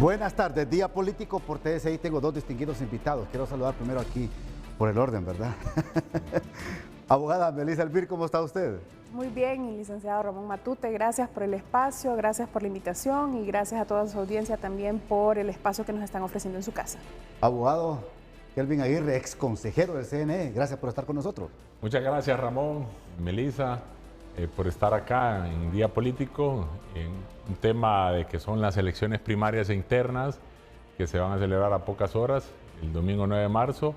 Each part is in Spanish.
Buenas tardes, Día Político por TSI. Tengo dos distinguidos invitados. Quiero saludar primero aquí por el orden, ¿verdad? Abogada Melissa Elvir, ¿cómo está usted? Muy bien, y licenciado Ramón Matute, gracias por el espacio, gracias por la invitación y gracias a toda su audiencia también por el espacio que nos están ofreciendo en su casa. Abogado Kelvin Aguirre, ex consejero del CNE, gracias por estar con nosotros. Muchas gracias, Ramón, Melissa, por estar acá en Día Político, en un tema de que son las elecciones primarias e internas que se van a celebrar a pocas horas, el domingo 9 de marzo,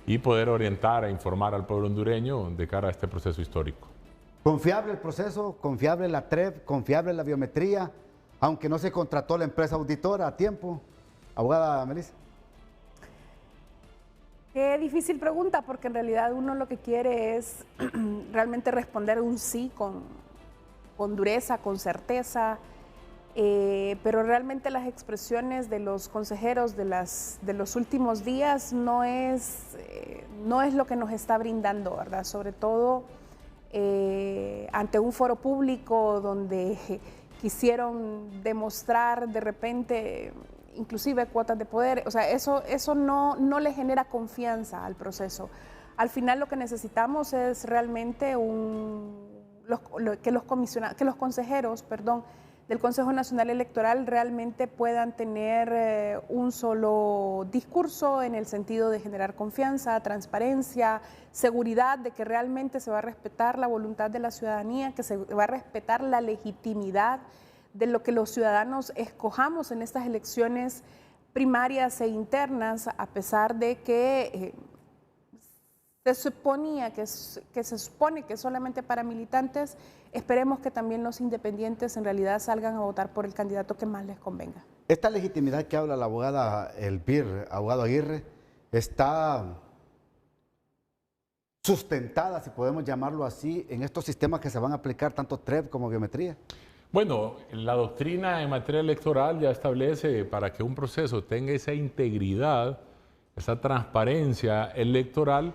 y poder orientar e informar al pueblo hondureño de cara a este proceso histórico. Confiable el proceso, confiable la TREV, confiable la biometría, aunque no se contrató la empresa auditora a tiempo. Abogada Melissa. Qué difícil pregunta, porque en realidad uno lo que quiere es realmente responder un sí con dureza, con certeza, pero realmente las expresiones de los consejeros de los últimos días no es lo que nos está brindando, ¿verdad? Sobre todo ante un foro público donde quisieron demostrar de repente inclusive cuotas de poder, o sea, eso no le genera confianza al proceso. Al final lo que necesitamos es realmente que los consejeros, del Consejo Nacional Electoral realmente puedan tener un solo discurso en el sentido de generar confianza, transparencia, seguridad de que realmente se va a respetar la voluntad de la ciudadanía, que se va a respetar la legitimidad de lo que los ciudadanos escojamos en estas elecciones primarias e internas, a pesar de que se supone que es solamente para militantes. Esperemos que también los independientes en realidad salgan a votar por el candidato que más les convenga. Esta legitimidad que habla la abogada Elvir, abogado Aguirre, está sustentada, si podemos llamarlo así, en estos sistemas que se van a aplicar, tanto TREV como biometría. Bueno, la doctrina en materia electoral ya establece para que un proceso tenga esa integridad, esa transparencia electoral,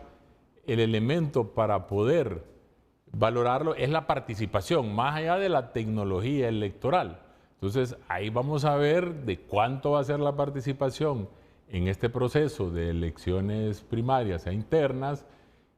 el elemento para poder valorarlo es la participación, más allá de la tecnología electoral. Entonces, ahí vamos a ver de cuánto va a ser la participación en este proceso de elecciones primarias e internas,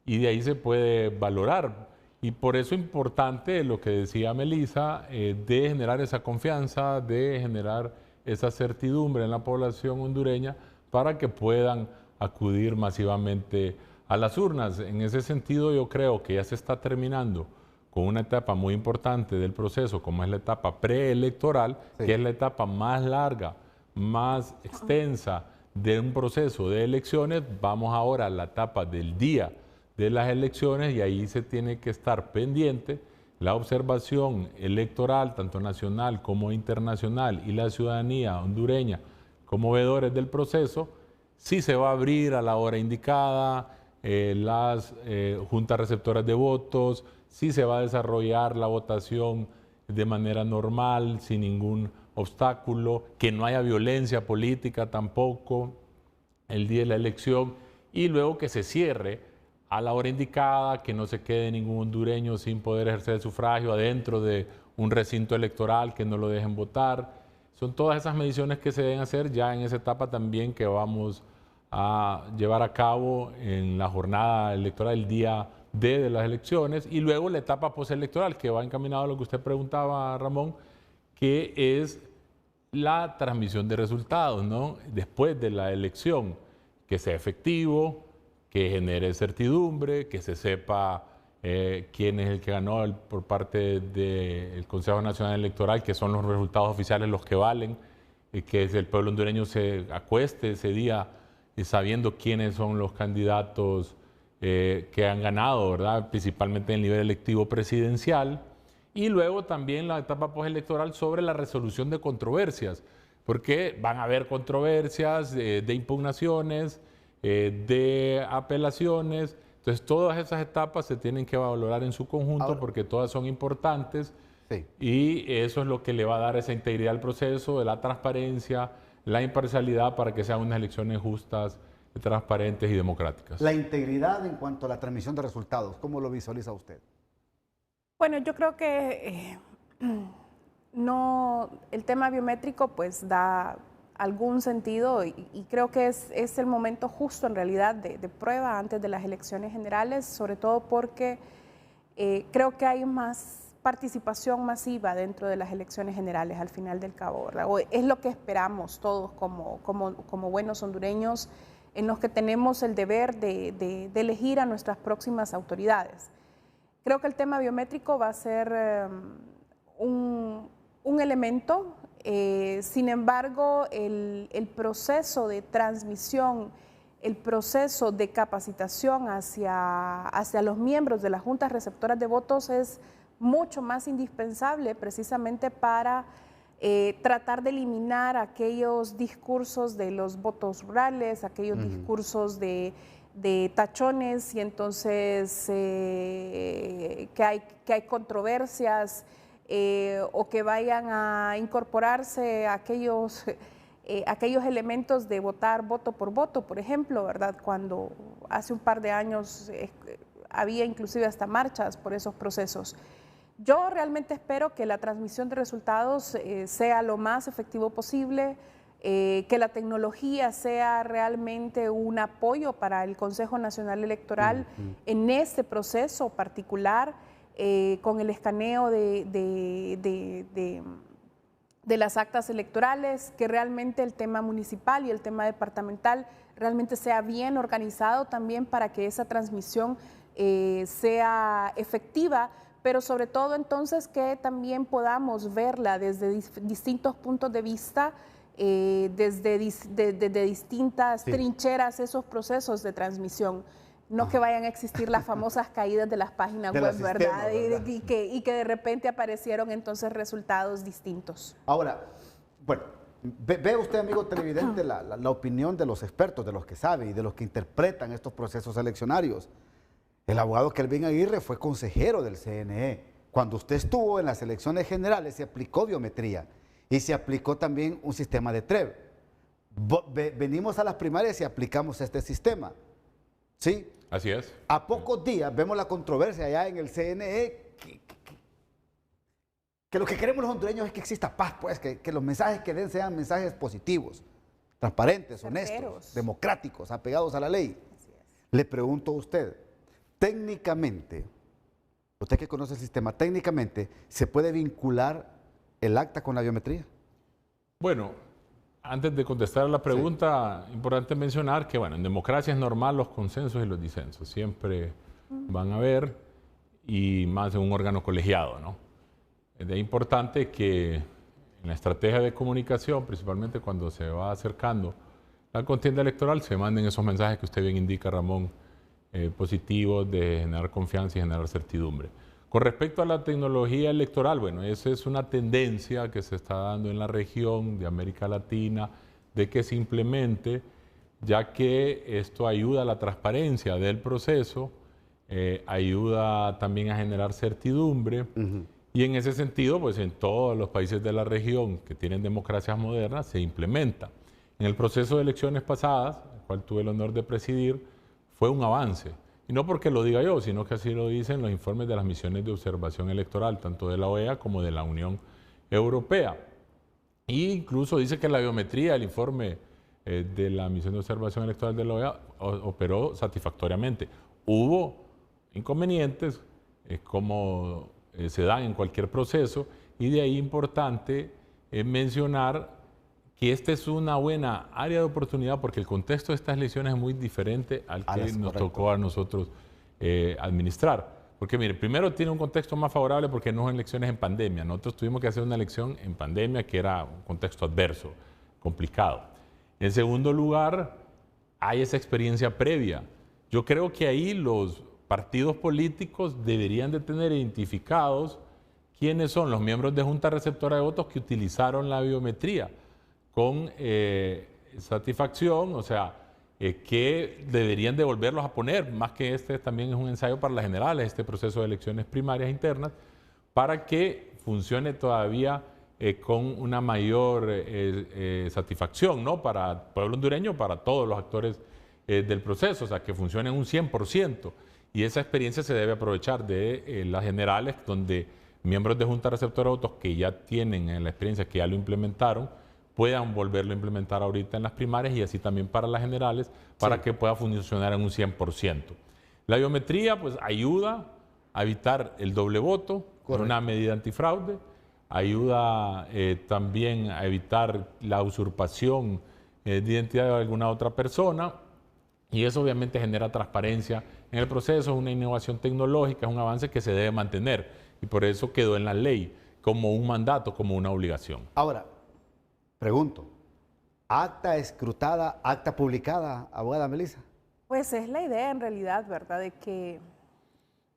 y de ahí se puede valorar. Y por eso es importante lo que decía Melissa, de generar esa confianza, de generar esa certidumbre en la población hondureña para que puedan acudir masivamente a las urnas. En ese sentido, yo creo que ya se está terminando con una etapa muy importante del proceso, como es la etapa preelectoral, sí, que es la etapa más larga, más extensa de un proceso de elecciones. Vamos ahora a la etapa del día de las elecciones, y ahí se tiene que estar pendiente la observación electoral, tanto nacional como internacional, y la ciudadanía hondureña como veedores del proceso, si se va a abrir a la hora indicada las juntas receptoras de votos, si se va a desarrollar la votación de manera normal, sin ningún obstáculo, que no haya violencia política tampoco el día de la elección, y luego que se cierre a la hora indicada, que no se quede ningún hondureño sin poder ejercer el sufragio adentro de un recinto electoral, que no lo dejen votar. Son todas esas mediciones que se deben hacer ya en esa etapa también que vamos a llevar a cabo en la jornada electoral, el día D de las elecciones, y luego la etapa postelectoral, que va encaminado a lo que usted preguntaba, Ramón, que es la transmisión de resultados, ¿no? Después de la elección, que sea efectivo, que genere certidumbre, que se sepa quién es el que ganó por parte del Consejo Nacional Electoral, que son los resultados oficiales los que valen, que el pueblo hondureño se acueste ese día sabiendo quiénes son los candidatos que han ganado, ¿verdad? Principalmente en el nivel electivo presidencial, y luego también la etapa postelectoral sobre la resolución de controversias, porque van a haber controversias de impugnaciones, de apelaciones. Entonces todas esas etapas se tienen que valorar en su conjunto. Ahora, porque todas son importantes, sí, y eso es lo que le va a dar esa integridad al proceso, de la transparencia, la imparcialidad, para que sean unas elecciones justas, transparentes y democráticas. La integridad en cuanto a la transmisión de resultados, ¿cómo lo visualiza usted? Bueno, yo creo que no, el tema biométrico pues da algún sentido y creo que es el momento justo en realidad de prueba antes de las elecciones generales, sobre todo porque creo que hay más participación masiva dentro de las elecciones generales al final del cabo, ¿verdad? O es lo que esperamos todos como buenos hondureños en los que tenemos el deber de elegir a nuestras próximas autoridades. Creo que el tema biométrico va a ser un elemento. Sin embargo, el proceso de transmisión, el proceso de capacitación hacia los miembros de las juntas receptoras de votos es mucho más indispensable precisamente para tratar de eliminar aquellos discursos de los votos rurales, aquellos discursos de tachones y entonces que hay controversias, o que vayan a incorporarse aquellos elementos de votar voto por voto, por ejemplo, ¿verdad? Cuando hace un par de años había inclusive hasta marchas por esos procesos. Yo realmente espero que la transmisión de resultados sea lo más efectivo posible, que la tecnología sea realmente un apoyo para el Consejo Nacional Electoral en este proceso particular, con el escaneo de las actas electorales, que realmente el tema municipal y el tema departamental realmente sea bien organizado también para que esa transmisión sea efectiva, pero sobre todo entonces que también podamos verla desde distintos puntos de vista, desde distintas trincheras, esos procesos de transmisión. No que vayan a existir las famosas caídas de las páginas web, ¿verdad? Y que de repente aparecieron entonces resultados distintos. Ahora, bueno, ve usted, amigo televidente, la opinión de los expertos, de los que saben y de los que interpretan estos procesos eleccionarios. El abogado Kelvin Aguirre fue consejero del CNE. Cuando usted estuvo en las elecciones generales se aplicó biometría y se aplicó también un sistema de TREV. Venimos a las primarias y aplicamos este sistema. ¿Sí? Así es. A pocos días vemos la controversia allá en el CNE, que lo que queremos los hondureños es que exista paz, pues, que los mensajes que den sean mensajes positivos, transparentes, honestos, democráticos, apegados a la ley. Le pregunto a usted, técnicamente, usted que conoce el sistema, técnicamente, ¿se puede vincular el acta con la biometría? Bueno, antes de contestar a la pregunta, importante mencionar que, bueno, en democracia es normal los consensos y los disensos. Siempre van a haber, y más en un órgano colegiado, ¿no? Es importante que en la estrategia de comunicación, principalmente cuando se va acercando la contienda electoral, se manden esos mensajes que usted bien indica, Ramón, positivos de generar confianza y generar certidumbre. Con respecto a la tecnología electoral, bueno, esa es una tendencia que se está dando en la región de América Latina, de que se implemente, ya que esto ayuda a la transparencia del proceso, ayuda también a generar certidumbre, y en ese sentido, pues en todos los países de la región que tienen democracias modernas, se implementa. En el proceso de elecciones pasadas, el cual tuve el honor de presidir, fue un avance. Y no porque lo diga yo, sino que así lo dicen los informes de las misiones de observación electoral, tanto de la OEA como de la Unión Europea. E incluso dice que la biometría, el informe de la misión de observación electoral de la OEA, operó satisfactoriamente. Hubo inconvenientes, como se dan en cualquier proceso, y de ahí importante mencionar que esta es una buena área de oportunidad porque el contexto de estas elecciones es muy diferente al que nos tocó a nosotros administrar. Porque mire, primero tiene un contexto más favorable porque no son elecciones en pandemia. Nosotros tuvimos que hacer una elección en pandemia que era un contexto adverso, complicado. En segundo lugar, hay esa experiencia previa. Yo creo que ahí los partidos políticos deberían de tener identificados quiénes son los miembros de junta receptora de votos que utilizaron la biometría con satisfacción, o sea, que deberían de volverlos a poner, más que este también es un ensayo para las generales, este proceso de elecciones primarias internas, para que funcione todavía con una mayor satisfacción, ¿no? Para el pueblo hondureño, para todos los actores del proceso, o sea, que funcione en un 100%. Y esa experiencia se debe aprovechar de las generales, donde miembros de junta receptora de votos que ya tienen la experiencia, que ya lo implementaron, puedan volverlo a implementar ahorita en las primarias y así también para las generales, para que pueda funcionar en un 100%. La biometría pues ayuda a evitar el doble voto, con una medida antifraude, ayuda también a evitar la usurpación de identidad de alguna otra persona, y eso obviamente genera transparencia en el proceso, es una innovación tecnológica, es un avance que se debe mantener, y por eso quedó en la ley como un mandato, como una obligación. Ahora, pregunto, ¿acta escrutada, acta publicada, abogada Melissa? Pues es la idea en realidad, ¿verdad? De que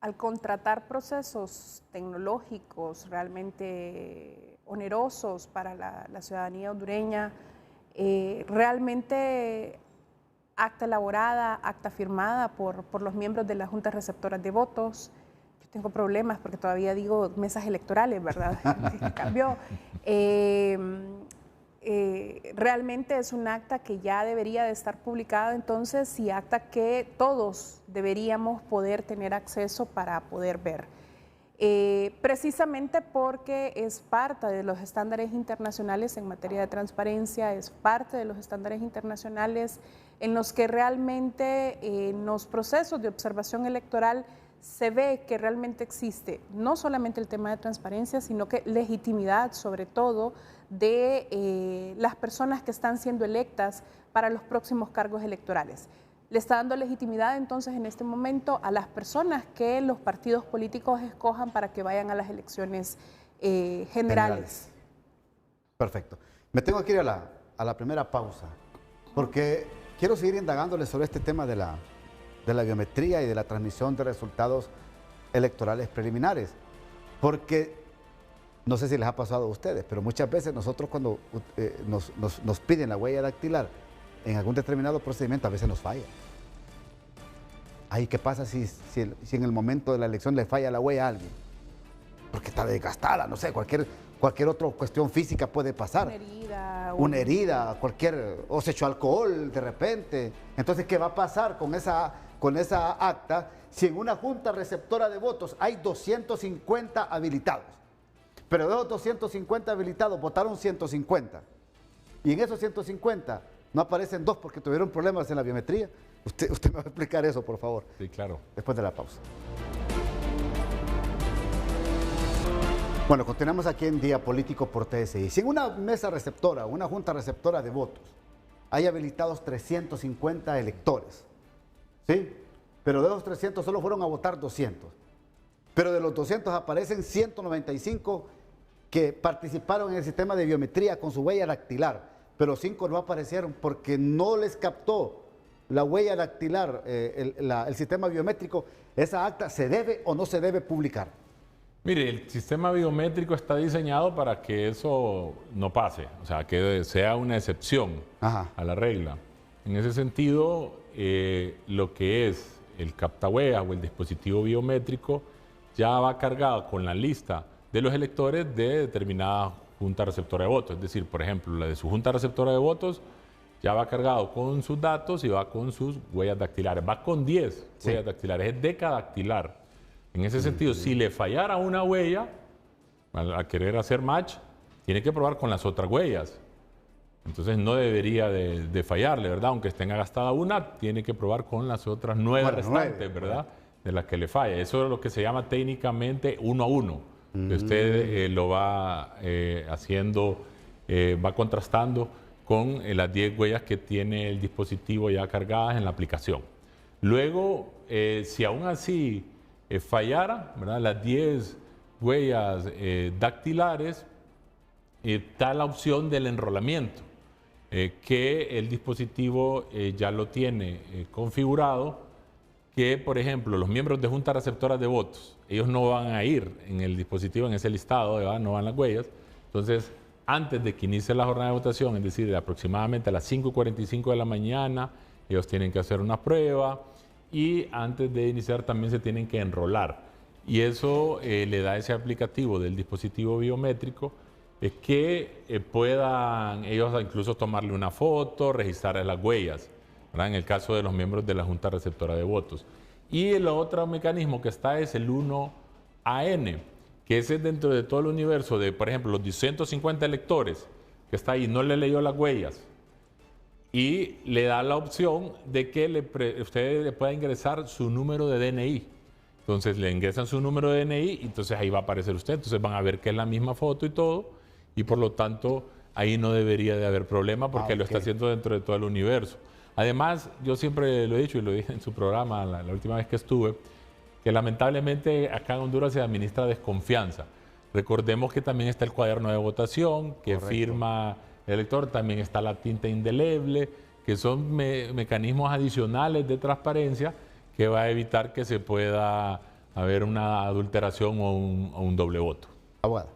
al contratar procesos tecnológicos realmente onerosos para la ciudadanía hondureña, realmente acta elaborada, acta firmada por los miembros de las juntas receptoras de votos. Yo tengo problemas porque todavía digo mesas electorales, ¿verdad? Cambió. Realmente es un acta que ya debería de estar publicada entonces y acta que todos deberíamos poder tener acceso para poder ver. Precisamente porque es parte de los estándares internacionales en materia de transparencia, es parte de los estándares internacionales en los que realmente en los procesos de observación electoral se ve que realmente existe no solamente el tema de transparencia, sino que legitimidad, sobre todo, de las personas que están siendo electas para los próximos cargos electorales. Le está dando legitimidad entonces en este momento a las personas que los partidos políticos escojan para que vayan a las elecciones generales. Perfecto. Me tengo que ir a la primera pausa, porque quiero seguir indagándole sobre este tema de la biometría y de la transmisión de resultados electorales preliminares, porque no sé si les ha pasado a ustedes, pero muchas veces nosotros cuando nos piden la huella dactilar en algún determinado procedimiento, a veces nos falla. Ahí, ¿qué pasa si en el momento de la elección le falla la huella a alguien? Porque está desgastada, no sé, cualquier otra cuestión física puede pasar. Una herida, o se echó alcohol de repente. Entonces, ¿qué va a pasar con esa acta si en una junta receptora de votos hay 250 habilitados? Pero de esos 250 habilitados votaron 150. Y en esos 150 no aparecen 2 porque tuvieron problemas en la biometría. Usted me va a explicar eso, por favor. Sí, claro. Después de la pausa. Bueno, continuamos aquí en Día Político por TSI. Si en una mesa receptora, una junta receptora de votos, hay habilitados 350 electores, ¿sí? Pero de esos 300 solo fueron a votar 200. Pero de los 200 aparecen 195 que participaron en el sistema de biometría con su huella dactilar, pero 5 no aparecieron porque no les captó la huella dactilar, el sistema biométrico. ¿Esa acta se debe o no se debe publicar? Mire, el sistema biométrico está diseñado para que eso no pase, o sea, que sea una excepción a la regla. En ese sentido, lo que es el captahuellas o el dispositivo biométrico ya va cargado con la lista de los electores de determinada junta receptora de votos. Es decir, por ejemplo, la de su junta receptora de votos ya va cargado con sus datos y va con sus huellas dactilares. Va con 10 huellas dactilares, es decadactilar. En ese sentido, si le fallara una huella, al querer hacer match, tiene que probar con las otras huellas. Entonces no debería de fallarle, ¿verdad? Aunque tenga gastada una, tiene que probar con las otras 9 restantes, ¿verdad? De las que le falla. Eso es lo que se llama técnicamente 1 a 1. Que usted lo va haciendo, va contrastando con las 10 huellas que tiene el dispositivo ya cargadas en la aplicación. Luego, si aún así fallara, ¿verdad? Las 10 huellas dactilares, está la opción del enrolamiento, que el dispositivo ya lo tiene configurado, que por ejemplo los miembros de juntas receptoras de votos, ellos no van a ir en el dispositivo, en ese listado, ¿verdad? No van las huellas. Entonces, antes de que inicie la jornada de votación, es decir, aproximadamente a las 5:45 de la mañana, ellos tienen que hacer una prueba y antes de iniciar también se tienen que enrolar. Y eso le da ese aplicativo del dispositivo biométrico que puedan ellos incluso tomarle una foto, registrar las huellas, ¿verdad? En el caso de los miembros de la Junta Receptora de Votos. Y el otro mecanismo que está es el 1AN, que ese es dentro de todo el universo de, por ejemplo, los 250 electores que está ahí no le leyó las huellas y le da la opción de que usted le pueda ingresar su número de DNI. Entonces le ingresan su número de DNI y entonces ahí va a aparecer usted. Entonces van a ver que es la misma foto y todo y por lo tanto ahí no debería de haber problema porque lo está haciendo dentro de todo el universo. Además, yo siempre lo he dicho y lo dije en su programa la última vez que estuve, que lamentablemente acá en Honduras se administra desconfianza. Recordemos que también está el cuaderno de votación, que firma el elector, también está la tinta indeleble, que son mecanismos adicionales de transparencia que va a evitar que se pueda haber una adulteración o un doble voto. Abogada.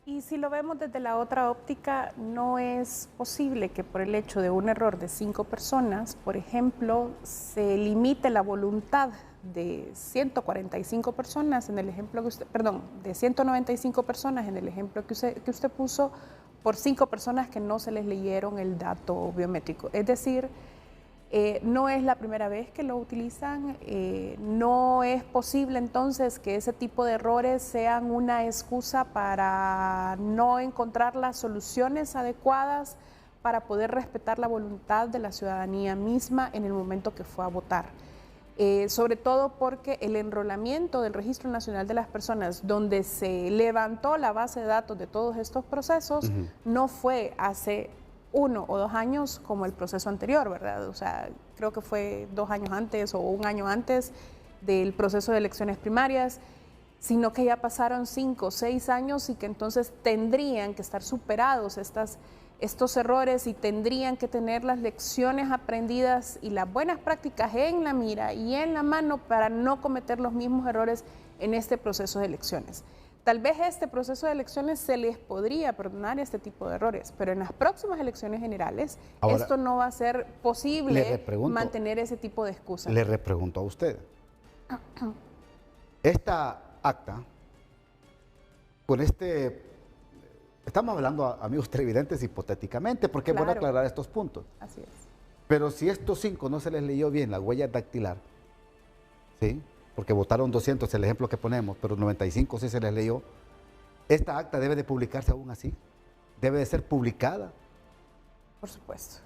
Y si lo vemos desde la otra óptica, no es posible que por el hecho de un error de 5 personas, por ejemplo, se limite la voluntad de 145 personas en el ejemplo que usted, perdón, de 195 personas en el ejemplo que usted puso, por 5 personas que no se les leyeron el dato biométrico. Es decir, no es la primera vez que lo utilizan, no es posible entonces que ese tipo de errores sean una excusa para no encontrar las soluciones adecuadas para poder respetar la voluntad de la ciudadanía misma en el momento que fue a votar. Sobre todo porque el enrolamiento del Registro Nacional de las Personas, donde se levantó la base de datos de todos estos procesos, no fue hace 1 o 2 años como el proceso anterior, ¿verdad? O sea, creo que fue 2 años antes o 1 año antes del proceso de elecciones primarias, sino que ya pasaron 5 o 6 años y que entonces tendrían que estar superados estos errores y tendrían que tener las lecciones aprendidas y las buenas prácticas en la mira y en la mano para no cometer los mismos errores en este proceso de elecciones. Tal vez este proceso de elecciones se les podría perdonar este tipo de errores, pero en las próximas elecciones generales esto no va a ser posible mantener ese tipo de excusas. Le repregunto a usted. Esta acta, con estamos hablando, amigos televidentes, hipotéticamente, porque es bueno aclarar estos puntos. Así es. Pero si estos 5 no se les leyó bien la huella dactilar, ¿sí? Porque votaron 200, el ejemplo que ponemos, pero 95 sí se les leyó, ¿esta acta debe de publicarse aún así? ¿Debe de ser publicada? Por supuesto,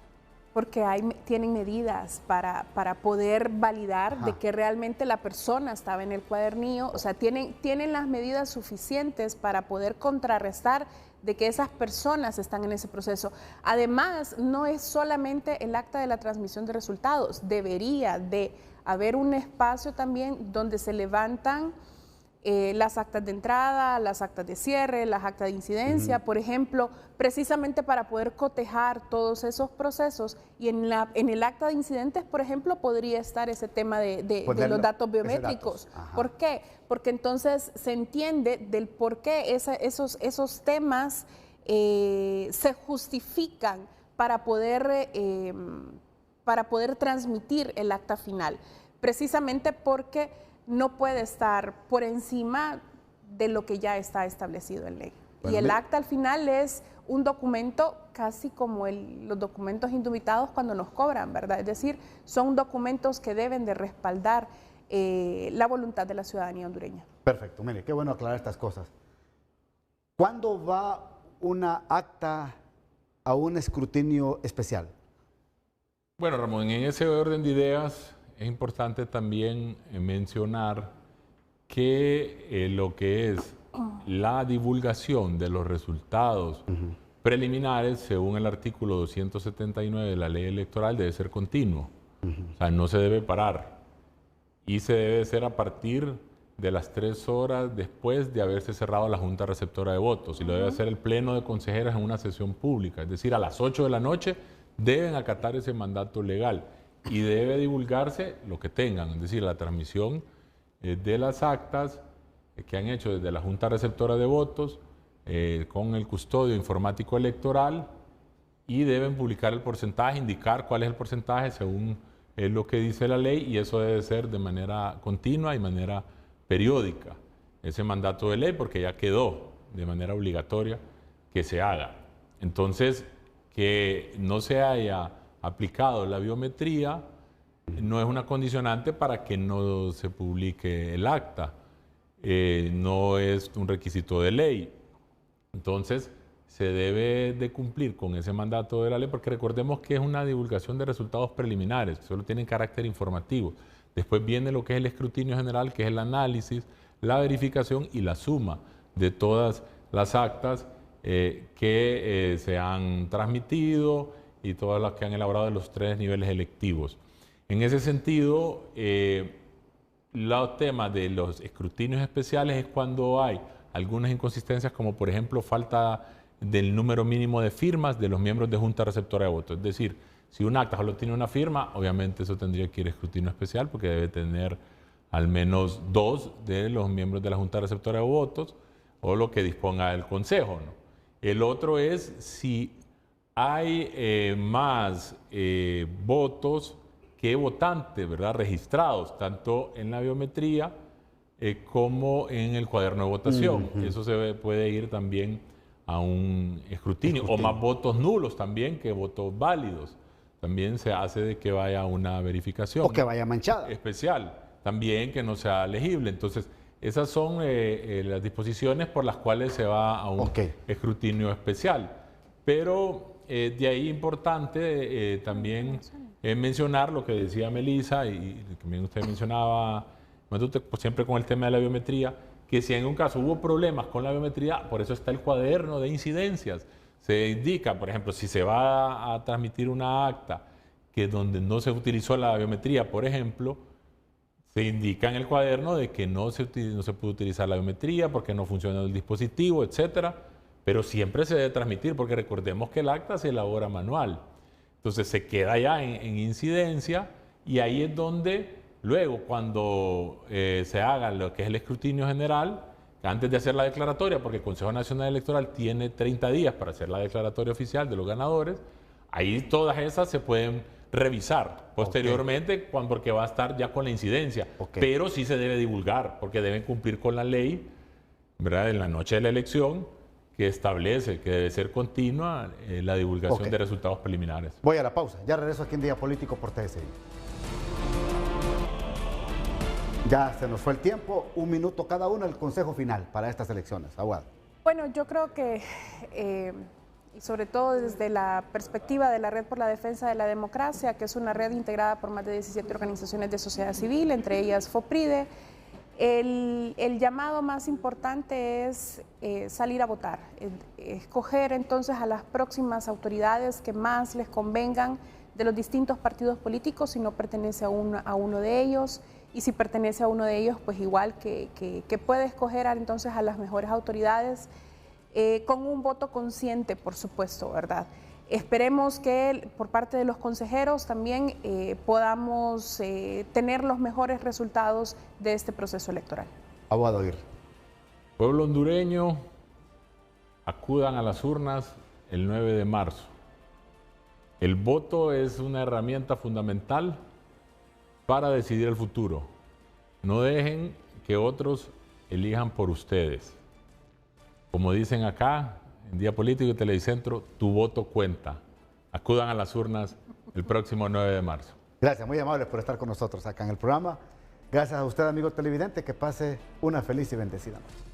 porque tienen medidas para poder validar de que realmente la persona estaba en el cuadernillo, o sea, tienen las medidas suficientes para poder contrarrestar de que esas personas están en ese proceso. Además, no es solamente el acta de la transmisión de resultados, debería de haber un espacio también donde se levantan las actas de entrada, las actas de cierre, las actas de incidencia, por ejemplo, precisamente para poder cotejar todos esos procesos. Y en el acta de incidentes, por ejemplo, podría estar ese tema de los datos biométricos. ¿Por qué? Porque entonces se entiende del por qué esos temas se justifican para poder transmitir el acta final. Precisamente porque no puede estar por encima de lo que ya está establecido en ley. Bueno, y el acta al final es un documento casi como los documentos indubitados cuando nos cobran, ¿verdad? Es decir, son documentos que deben de respaldar la voluntad de la ciudadanía hondureña. Perfecto, mire, qué bueno aclarar estas cosas. ¿Cuándo va una acta a un escrutinio especial? Bueno, Ramón, en ese orden de ideas es importante también mencionar que lo que es la divulgación de los resultados preliminares, según el artículo 279 de la ley electoral, debe ser continuo. O sea, no se debe parar. Y se debe hacer a partir de las 3 horas después de haberse cerrado la Junta Receptora de Votos. Y lo debe hacer el Pleno de Consejeros en una sesión pública. Es decir, a las 8 de la noche deben acatar ese mandato legal. Y debe divulgarse lo que tengan, es decir, la transmisión de las actas que han hecho desde la Junta Receptora de Votos con el custodio informático electoral y deben publicar el porcentaje, indicar cuál es el porcentaje según lo que dice la ley y eso debe ser de manera continua y manera periódica. Ese mandato de ley porque ya quedó de manera obligatoria que se haga. Entonces, que no se haya aplicado la biometría no es una condicionante para que no se publique el acta, no es un requisito de ley. Entonces, se debe de cumplir con ese mandato de la ley, porque recordemos que es una divulgación de resultados preliminares, solo tienen carácter informativo. Después viene lo que es el escrutinio general, que es el análisis, la verificación y la suma de todas las actas que se han transmitido y todas las que han elaborado de los 3 niveles electivos. En ese sentido, los temas de los escrutinios especiales es cuando hay algunas inconsistencias, como por ejemplo falta del número mínimo de firmas de los miembros de junta receptora de votos. Es decir, si un acta solo tiene una firma, obviamente eso tendría que ir a escrutinio especial porque debe tener al menos 2 de los miembros de la junta receptora de votos o lo que disponga el consejo, ¿no? El otro es si hay más votos que votantes, ¿verdad?, registrados, tanto en la biometría como en el cuaderno de votación. Eso se puede ir también a un escrutinio. O más votos nulos también que votos válidos. También se hace de que vaya a una verificación. O que vaya manchada. Especial. También que no sea legible. Entonces, esas son las disposiciones por las cuales se va a un escrutinio especial. Pero de ahí importante también mencionar lo que decía Melissa y también usted mencionaba, siempre con el tema de la biometría, que si en un caso hubo problemas con la biometría, por eso está el cuaderno de incidencias. Se indica, por ejemplo, si se va a transmitir una acta que donde no se utilizó la biometría, por ejemplo, se indica en el cuaderno de que no se puede utilizar la biometría porque no funciona el dispositivo, etcétera, pero siempre se debe transmitir porque recordemos que el acta se elabora manual. Entonces se queda ya en incidencia y ahí es donde luego cuando se haga lo que es el escrutinio general, antes de hacer la declaratoria, porque el Consejo Nacional Electoral tiene 30 días para hacer la declaratoria oficial de los ganadores, ahí todas esas se pueden revisar posteriormente porque va a estar ya con la incidencia, pero sí se debe divulgar porque deben cumplir con la ley, ¿verdad?, en la noche de la elección, que establece que debe ser continua la divulgación de resultados preliminares. Voy a la pausa. Ya regreso aquí en Día Político por TSI. Ya se nos fue el tiempo. 1 minuto cada uno, el consejo final para estas elecciones. Aguado. Bueno, yo creo que, y sobre todo desde la perspectiva de la Red por la Defensa de la Democracia, que es una red integrada por más de 17 organizaciones de sociedad civil, entre ellas FOPRIDE, el llamado más importante es salir a votar, escoger entonces a las próximas autoridades que más les convengan de los distintos partidos políticos si no pertenece a uno de ellos, y si pertenece a uno de ellos, pues igual que puede escoger entonces a las mejores autoridades con un voto consciente, por supuesto, ¿verdad? Esperemos que por parte de los consejeros también podamos tener los mejores resultados de este proceso electoral. Aguado Aguirre. Pueblo hondureño, acudan a las urnas el 9 de marzo. El voto es una herramienta fundamental para decidir el futuro. No dejen que otros elijan por ustedes. Como dicen acá, en Día Político y Televicentro, tu voto cuenta. Acudan a las urnas el próximo 9 de marzo. Gracias, muy amables por estar con nosotros acá en el programa. Gracias a usted, amigo televidente, que pase una feliz y bendecida noche.